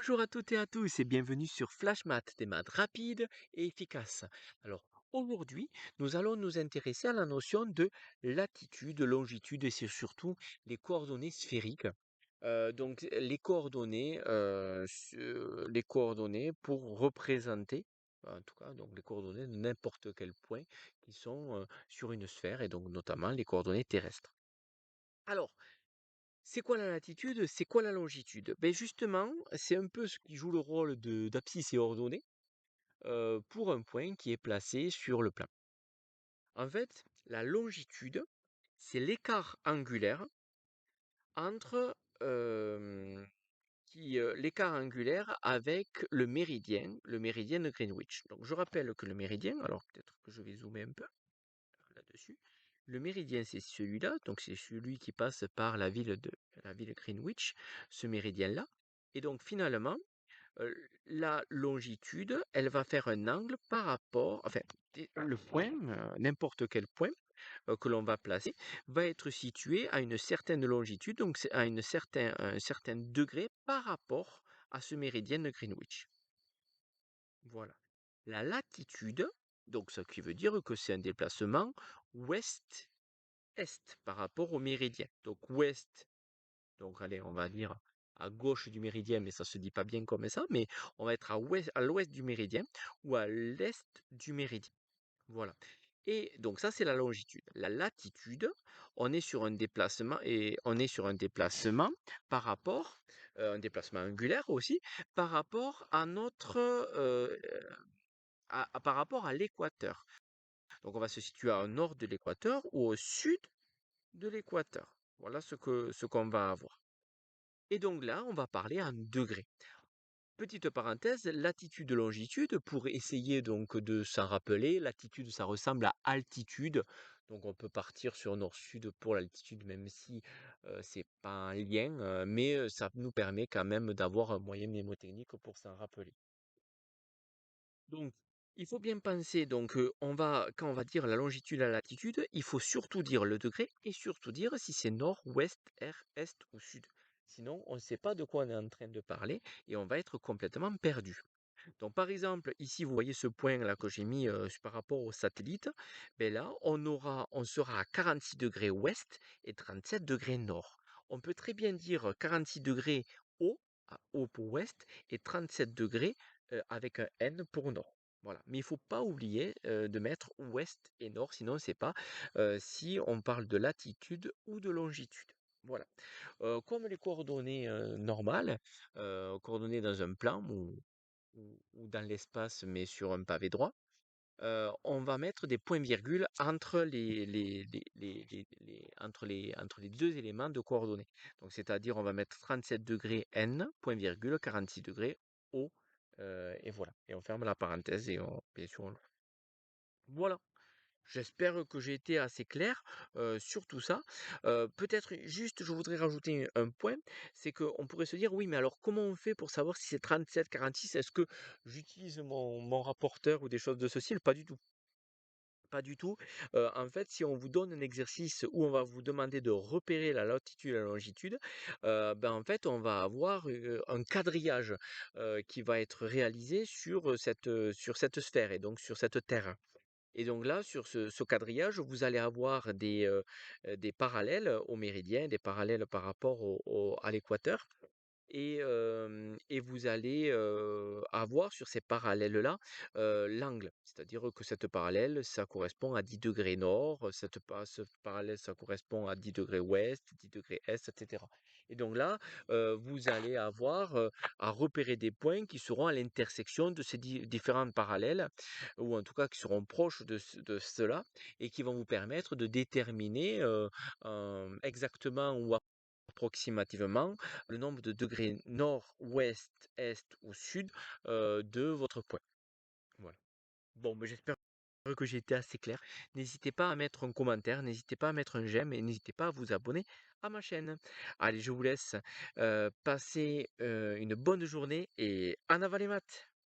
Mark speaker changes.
Speaker 1: Bonjour à toutes et à tous et bienvenue sur Flash Math, des maths rapides et efficaces. Alors aujourd'hui, nous allons nous intéresser à la notion de latitude, longitude et c'est surtout les coordonnées sphériques. Donc les coordonnées pour représenter, en tout cas donc les coordonnées de n'importe quel point qui sont sur une sphère et donc notamment les coordonnées terrestres. Alors, c'est quoi la latitude? C'est quoi la longitude? Ben justement, c'est un peu ce qui joue le rôle d'abscisse et ordonnée pour un point qui est placé sur le plan. En fait, la longitude, c'est l'écart angulaire entre l'écart angulaire avec le méridien de Greenwich. Donc je rappelle que le méridien, alors peut-être que je vais zoomer un peu là-dessus. Le méridien, c'est celui-là, donc c'est celui qui passe par la ville Greenwich, ce méridien-là. Et donc finalement, la longitude, elle va faire un angle par rapport, enfin, le point, n'importe quel point que l'on va placer, va être situé à une certaine longitude, donc c'est à un certain degré par rapport à ce méridien de Greenwich. Voilà. La latitude, donc ce qui veut dire que c'est un déplacement ouest est par rapport au méridien. Donc ouest, donc allez, on va dire à gauche du méridien, mais ça se dit pas bien comme ça, mais on va être à l'ouest du méridien ou à l'est du méridien. Voilà. Et donc ça, c'est la longitude. La latitude, on est sur un déplacement par rapport, un déplacement angulaire aussi, par rapport à par rapport à l'équateur. Donc on va se situer au nord de l'équateur ou au sud de l'équateur. Voilà ce qu'on va avoir. Et donc là, on va parler en degrés. Petite parenthèse, latitude, longitude, pour essayer donc de s'en rappeler, latitude, ça ressemble à altitude. Donc on peut partir sur nord-sud pour l'altitude, même si c'est pas un lien, mais ça nous permet quand même d'avoir un moyen mnémotechnique pour s'en rappeler. Donc, il faut bien penser, donc quand on va dire la longitude, la latitude, il faut surtout dire le degré et surtout dire si c'est nord, ouest, est ou sud. Sinon, on ne sait pas de quoi on est en train de parler et on va être complètement perdu. Donc, par exemple, ici, vous voyez ce point-là que j'ai mis par rapport au satellite. Ben là, on sera à 46 degrés ouest et 37 degrés nord. On peut très bien dire 46 degrés haut, haut pour ouest, et 37 degrés avec un N pour nord. Voilà. Mais il ne faut pas oublier de mettre ouest et nord, sinon c'est pas si on parle de latitude ou de longitude. Voilà. Comme les coordonnées normales, coordonnées dans un plan ou dans l'espace, mais sur un pavé droit, on va mettre des points-virgules entre entre les deux éléments de coordonnées. Donc, c'est-à-dire, on va mettre 37 degrés N, point virgule, 46 degrés O, et voilà. Et on ferme la parenthèse et bien sûr, voilà. J'espère que j'ai été assez clair sur tout ça. Peut-être juste, je voudrais rajouter un point, c'est qu'on pourrait se dire, oui, mais alors comment on fait pour savoir si c'est 37, 46? Est-ce que j'utilise mon rapporteur ou des choses de ce style? Pas du tout. Pas du tout. En fait, si on vous donne un exercice où on va vous demander de repérer la latitude et la longitude, ben, en fait, on va avoir un quadrillage qui va être réalisé sur cette sphère et donc sur cette terre. Et donc là, sur ce quadrillage, vous allez avoir des parallèles au méridien, des parallèles par rapport à l'équateur. Et vous allez avoir sur ces parallèles-là l'angle. C'est-à-dire que cette parallèle, ça correspond à 10 degrés nord, ce parallèle, ça correspond à 10 degrés ouest, 10 degrés est, etc. Et donc là, vous allez avoir à repérer des points qui seront à l'intersection de ces différents parallèles, ou en tout cas qui seront proches de cela, et qui vont vous permettre de déterminer exactement ou approximativement le nombre de degrés nord, ouest, est ou sud de votre point. Voilà. Bon, mais j'espère que j'ai été assez clair. N'hésitez pas à mettre un commentaire, n'hésitez pas à mettre un j'aime et n'hésitez pas à vous abonner à ma chaîne. Allez, je vous laisse passer une bonne journée et en avant les maths.